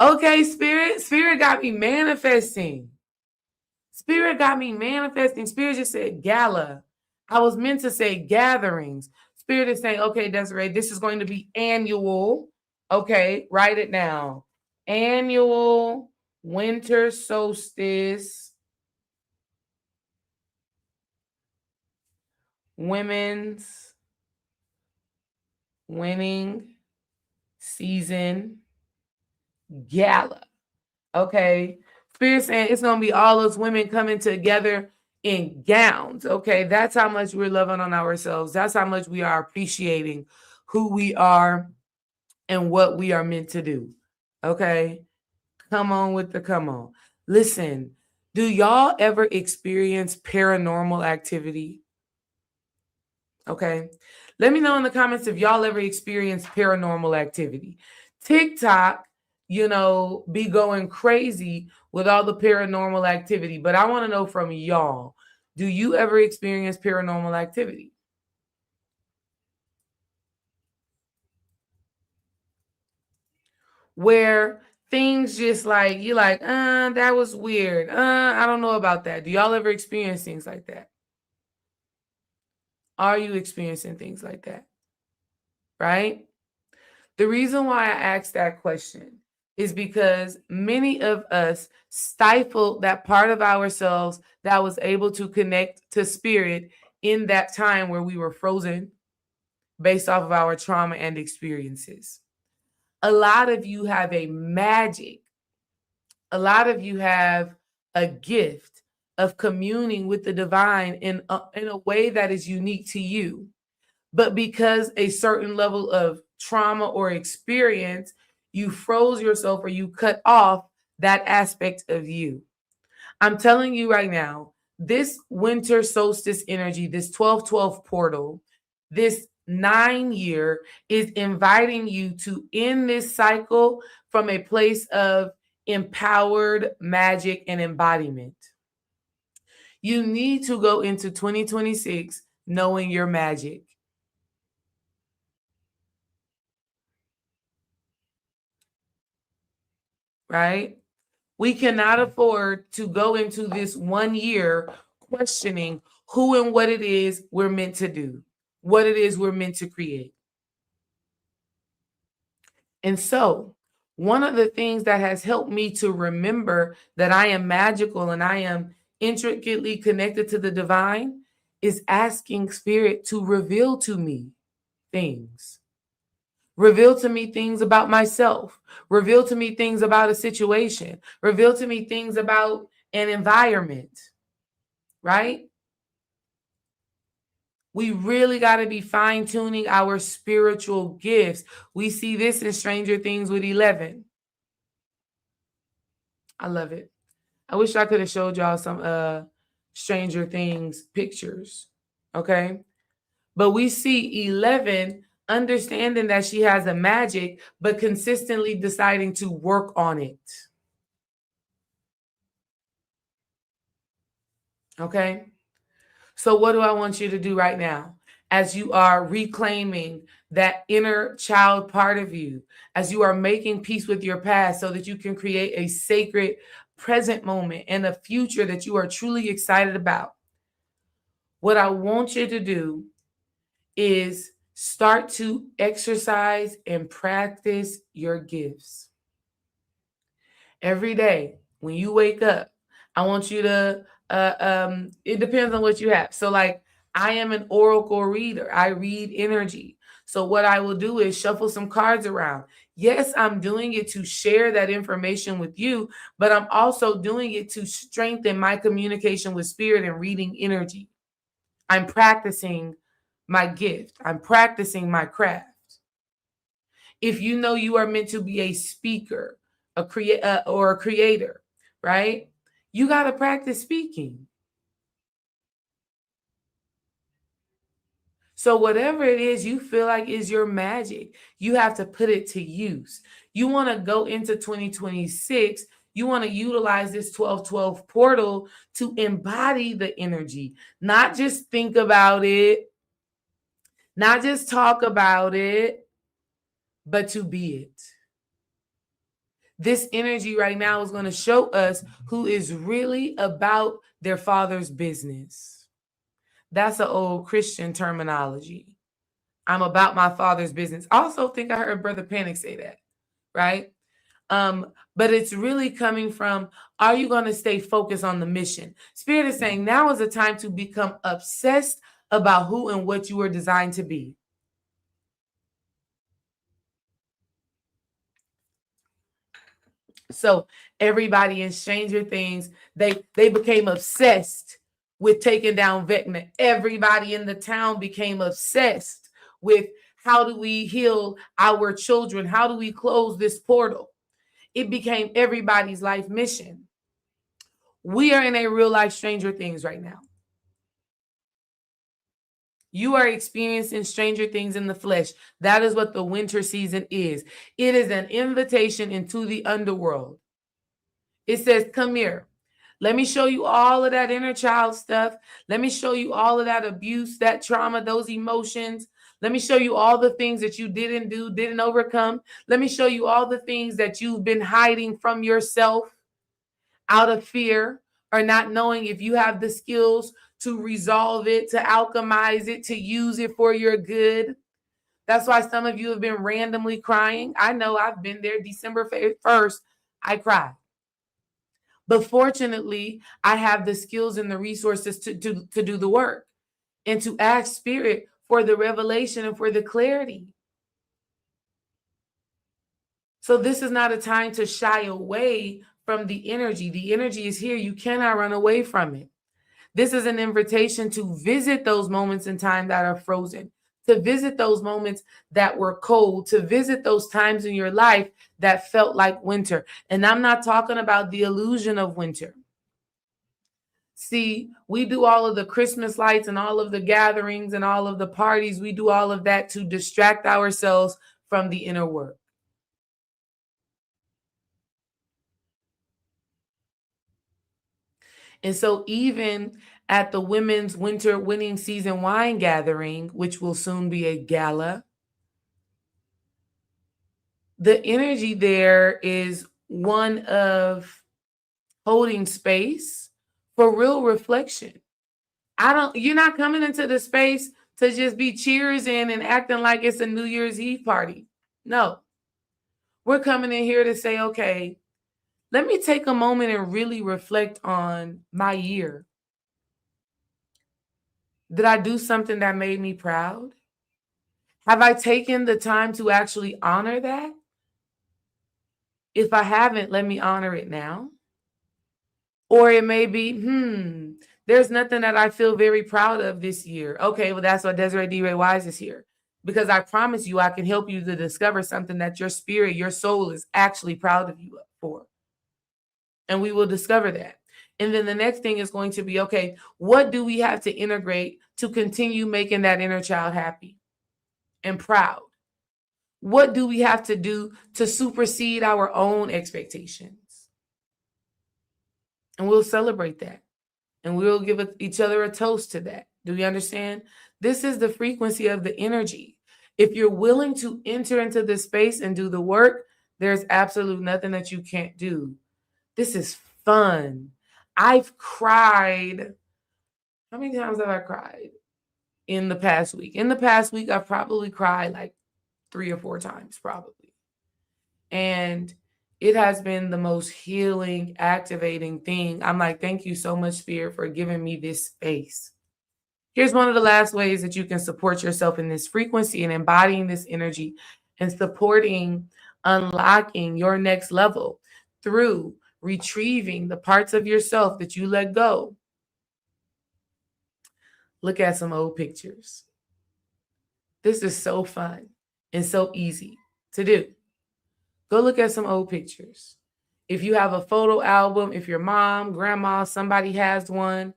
Okay, Spirit got me manifesting. Spirit got me manifesting. Spirit just said gala. I was meant to say gatherings. Spirit is saying, okay, Desiree, this is going to be annual. Okay, write it down. Annual winter solstice women's winning season gala. Okay. Spirit saying it's going to be all those women coming together in gowns. Okay. That's how much we're loving on ourselves. That's how much we are appreciating who we are and what we are meant to do. Okay. Come on with the come on. Listen, do y'all ever experience paranormal activity? Okay. Let me know in the comments if y'all ever experienced paranormal activity. TikTok, be going crazy with all the paranormal activity, but I want to know from y'all, do you ever experience paranormal activity? Where things just like, you're like, that was weird. I don't know about that. Do y'all ever experience things like that? Are you experiencing things like that? Right? The reason why I asked that question is because many of us stifled that part of ourselves that was able to connect to spirit in that time where we were frozen based off of our trauma and experiences. A lot of you have a magic. A lot of you have a gift of communing with the divine in a way that is unique to you. But because a certain level of trauma or experience, you froze yourself or you cut off that aspect of you. I'm telling you right now, this winter solstice energy, this 12/12 portal, this 9 year is inviting you to end this cycle from a place of empowered magic and embodiment. You need to go into 2026 knowing your magic. Right? We cannot afford to go into this 1 year questioning who and what it is we're meant to do, what it is we're meant to create. And so, one of the things that has helped me to remember that I am magical and I am intricately connected to the divine is asking Spirit to reveal to me things. Reveal to me things about myself. Reveal to me things about a situation. Reveal to me things about an environment, right? We really got to be fine tuning our spiritual gifts. We see this in Stranger Things with 11. I love it. I wish I could have showed y'all some Stranger Things pictures. Okay. But we see 11 understanding that she has a magic, but consistently deciding to work on it. Okay. So, what do I want you to do right now? As you are reclaiming that inner child part of you, as you are making peace with your past so that you can create a sacred present moment and a future that you are truly excited about, what I want you to do is start to exercise and practice your gifts. Every day when you wake up, I want you to, it depends on what you have. So, like, I am an oracle reader, I read energy. So, what I will do is shuffle some cards around. Yes, I'm doing it to share that information with you, but I'm also doing it to strengthen my communication with spirit and reading energy. I'm practicing my gift, I'm practicing my craft. If you know you are meant to be a speaker, or a creator, right? You got to practice speaking. So whatever it is you feel like is your magic, you have to put it to use. You want to go into 2026, you want to utilize this 1212 portal to embody the energy, not just think about it, not just talk about it, but to be it. This energy right now is going to show us who is really about their father's business. That's an old Christian terminology. I'm about my father's business. I also think I heard Brother Panic say that, right? But it's really coming from, are you going to stay focused on the mission? Spirit is saying now is the time to become obsessed about who and what you were designed to be. So everybody in Stranger Things, they became obsessed with taking down Vecna. Everybody in the town became obsessed with how do we heal our children? How do we close this portal? It became everybody's life mission. We are in a real life Stranger Things right now. You are experiencing Stranger Things in the flesh. That is what the winter season is. It is an invitation into the underworld. It says, come here. Let me show you all of that inner child stuff. Let me show you all of that abuse, that trauma, those emotions. Let me show you all the things that you didn't do, didn't overcome. Let me show you all the things that you've been hiding from yourself out of fear or not knowing if you have the skills to resolve it, to alchemize it, to use it for your good. That's why some of you have been randomly crying. I know I've been there. December 1st, I cried. But fortunately, I have the skills and the resources to do the work and to ask Spirit for the revelation and for the clarity. So this is not a time to shy away from the energy. The energy is here. You cannot run away from it. This is an invitation to visit those moments in time that are frozen, to visit those moments that were cold, to visit those times in your life that felt like winter. And I'm not talking about the illusion of winter. See, we do all of the Christmas lights and all of the gatherings and all of the parties. We do all of that to distract ourselves from the inner work. And so even at the women's winter winning season wine gathering, which will soon be a gala, the energy there is one of holding space for real reflection. You're not coming into the space to just be cheersing and acting like it's a New Year's Eve party. No. We're coming in here to say, okay, let me take a moment and really reflect on my year. Did I do something that made me proud? Have I taken the time to actually honor that? If I haven't, let me honor it now. Or it may be, there's nothing that I feel very proud of this year. Okay, well, that's why Desiree D. Ray Wise is here. Because I promise you, I can help you to discover something that your spirit, your soul is actually proud of you for. And we will discover that. And then the next thing is going to be, okay, what do we have to integrate to continue making that inner child happy and proud? What do we have to do to supersede our own expectations? And we'll celebrate that. And we'll give each other a toast to that. Do you understand? This is the frequency of the energy. If you're willing to enter into this space and do the work, there's absolutely nothing that you can't do. This is fun. I've cried. How many times have I cried in the past week? In the past week, I've probably cried like 3 or 4 times, probably. And it has been the most healing, activating thing. I'm like, thank you so much, Spirit, for giving me this space. Here's one of the last ways that you can support yourself in this frequency and embodying this energy and supporting unlocking your next level through retrieving the parts of yourself that you let go. Look at some old pictures. This is so fun and so easy to do. Go look at some old pictures. If you have a photo album, if your mom, grandma, somebody has one,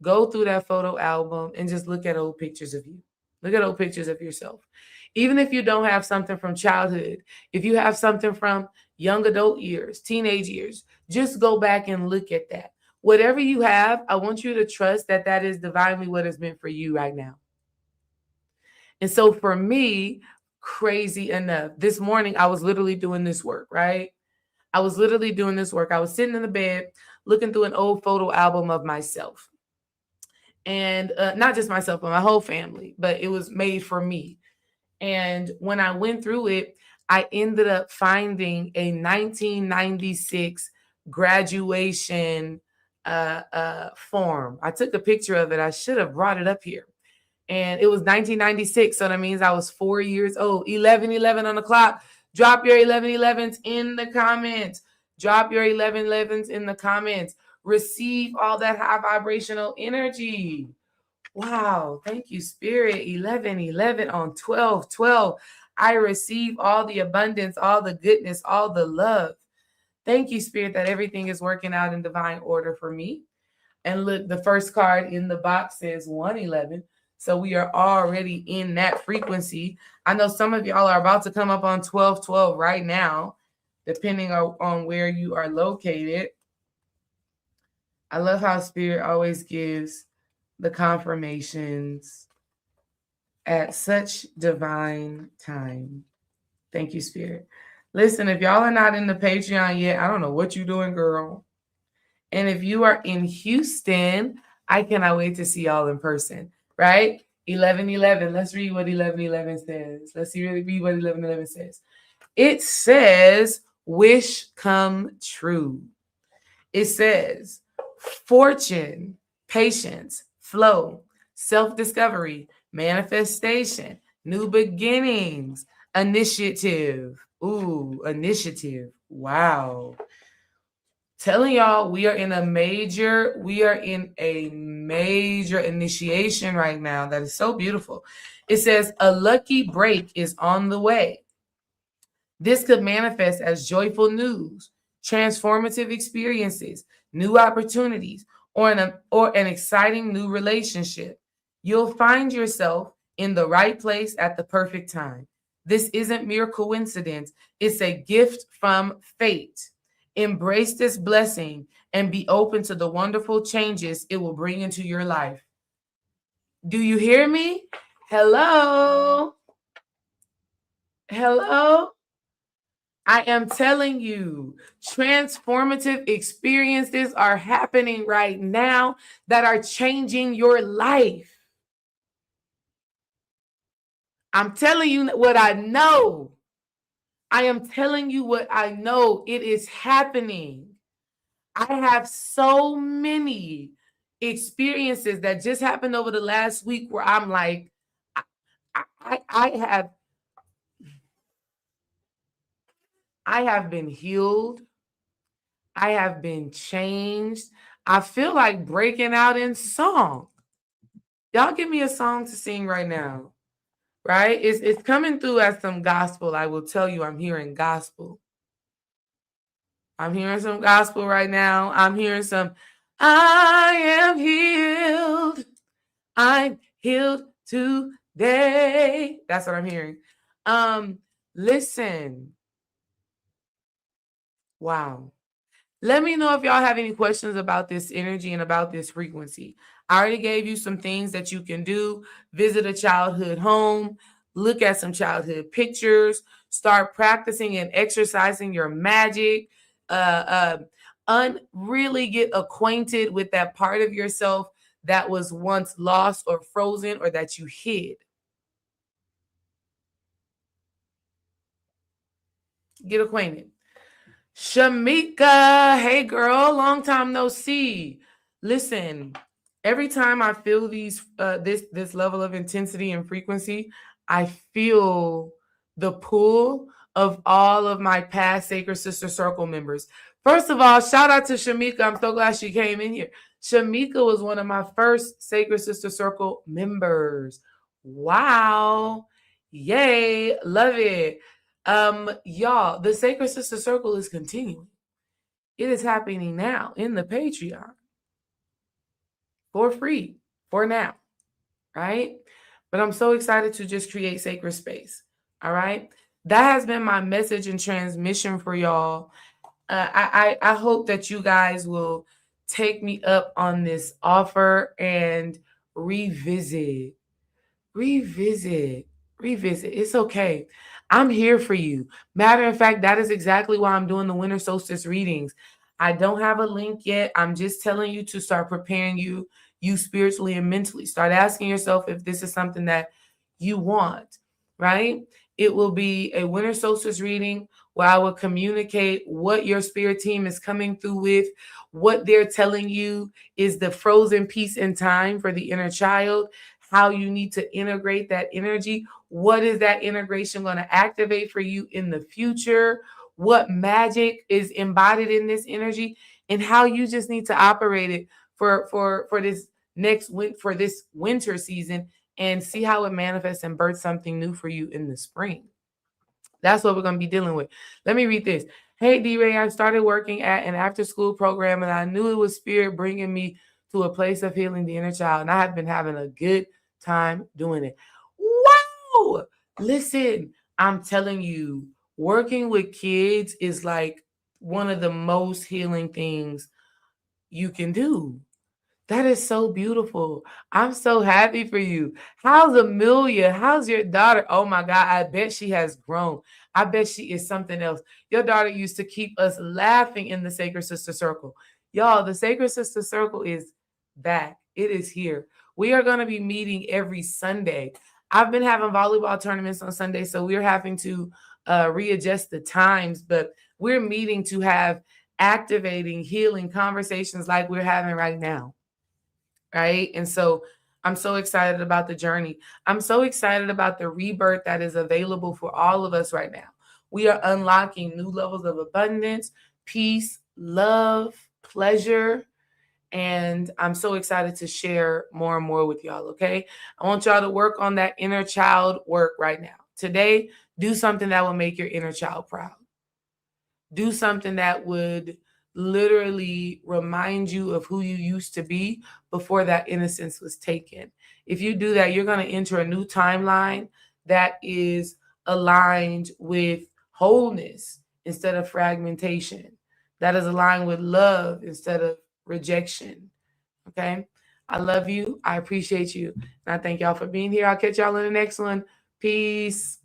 go through that photo album and just look at old pictures of you. Look at old pictures of yourself. Even if you don't have something from childhood, if you have something from young adult years, teenage years, just go back and look at that. Whatever you have, I want you to trust that that is divinely what is meant for you right now. And so for me, crazy enough, this morning I was literally doing this work, right? I was literally doing this work. I was sitting in the bed looking through an old photo album of myself. And not just myself, but my whole family, but it was made for me. And when I went through it, I ended up finding a 1996 graduation form. I took a picture of it. I should have brought it up here. And it was 1996. So that means I was 4 years old. 11:11 on the clock. Drop your 11:11s in the comments. Drop your 11:11s in the comments. Receive all that high vibrational energy. Wow. Thank you, Spirit. 11:11 on 12:12. I receive all the abundance, all the goodness, all the love. Thank you, Spirit, that everything is working out in divine order for me. And look, the first card in the box says 111. So we are already in that frequency. I know some of y'all are about to come up on 1212 right now, depending on where you are located. I love how Spirit always gives the confirmations at such divine time. Thank you, Spirit. Listen, if y'all are not in the Patreon yet, I don't know what you're doing, girl. And if you are in Houston, I cannot wait to see y'all in person, right? 11:11. Let's read what 11:11 says. Let's read what 11:11 says. It says, wish come true. It says, fortune, patience, flow, self-discovery, manifestation, new beginnings, initiative. Ooh, initiative. Wow. Telling y'all we are in a major initiation right now. That is so beautiful. It says a lucky break is on the way. This could manifest as joyful news, transformative experiences, new opportunities, or an exciting new relationship. You'll find yourself in the right place at the perfect time. This isn't mere coincidence. It's a gift from fate. Embrace this blessing and be open to the wonderful changes it will bring into your life. Do you hear me? Hello? Hello? I am telling you, transformative experiences are happening right now that are changing your life. I'm telling you what I know. I am telling you what I know. It is happening. I have so many experiences that just happened over the last week where I'm like, I have been healed. I have been changed. I feel like breaking out in song. Y'all give me a song to sing right now, right? It's coming through as some gospel. I will tell you, I'm hearing gospel. I'm hearing some gospel right now. I'm hearing some, I am healed. I'm healed today. That's what I'm hearing. Listen. Wow. Let me know if y'all have any questions about this energy and about this frequency. I already gave you some things that you can do. Visit a childhood home, look at some childhood pictures, start practicing and exercising your magic, really get acquainted with that part of yourself that was once lost or frozen or that you hid. Get acquainted. Shamika, hey girl, long time no see. Listen, every time I feel this level of intensity and frequency, I feel the pull of all of my past Sacred Sister Circle members. First of all, shout out to Shamika. I'm so glad she came in here. Shamika was one of my first Sacred Sister Circle members. Wow. Yay. Love it. Y'all, the Sacred Sister Circle is continuing. It is happening now in the Patreon for free for now, right? But I'm so excited to just create sacred space. All right. That has been my message and transmission for y'all. I hope that you guys will take me up on this offer and revisit revisit, revisit. It's okay. I'm here for you. Matter of fact, that is exactly why I'm doing the winter solstice readings. I don't have a link yet. I'm just telling you to start preparing you spiritually and mentally. Start asking yourself if this is something that you want, right? It will be a winter solstice reading where I will communicate what your spirit team is coming through with, what they're telling you is the frozen piece in time for the inner child, how you need to integrate that energy. What is that integration going to activate for you in the future? What magic is embodied in this energy, and how you just need to operate it for this for this winter season, and see how it manifests and births something new for you in the spring. That's what we're going to be dealing with. Let me read this. Hey, D-Ray, I started working at an after-school program, and I knew it was spirit bringing me to a place of healing the inner child, and I have been having a good time doing it. Wow! Listen, I'm telling you, working with kids is like one of the most healing things you can do. That is so beautiful. I'm so happy for you. How's Amelia? How's your daughter? Oh my God, I bet she has grown. I bet she is something else. Your daughter used to keep us laughing in the Sacred Sister Circle. Y'all, the Sacred Sister Circle is back. It is here. We are going to be meeting every Sunday. I've been having volleyball tournaments on Sunday, so we're having to readjust the times, but we're meeting to have activating, healing conversations like we're having right now, right? And so I'm so excited about the journey. I'm so excited about the rebirth that is available for all of us right now. We are unlocking new levels of abundance, peace, love, pleasure. And I'm so excited to share more and more with y'all, okay? I want y'all to work on that inner child work right now. Today, do something that will make your inner child proud. Do something that would literally remind you of who you used to be before that innocence was taken. If you do that, you're going to enter a new timeline that is aligned with wholeness instead of fragmentation, that is aligned with love instead of rejection. Okay. I love you. I appreciate you. And I thank y'all for being here. I'll catch y'all in the next one. Peace.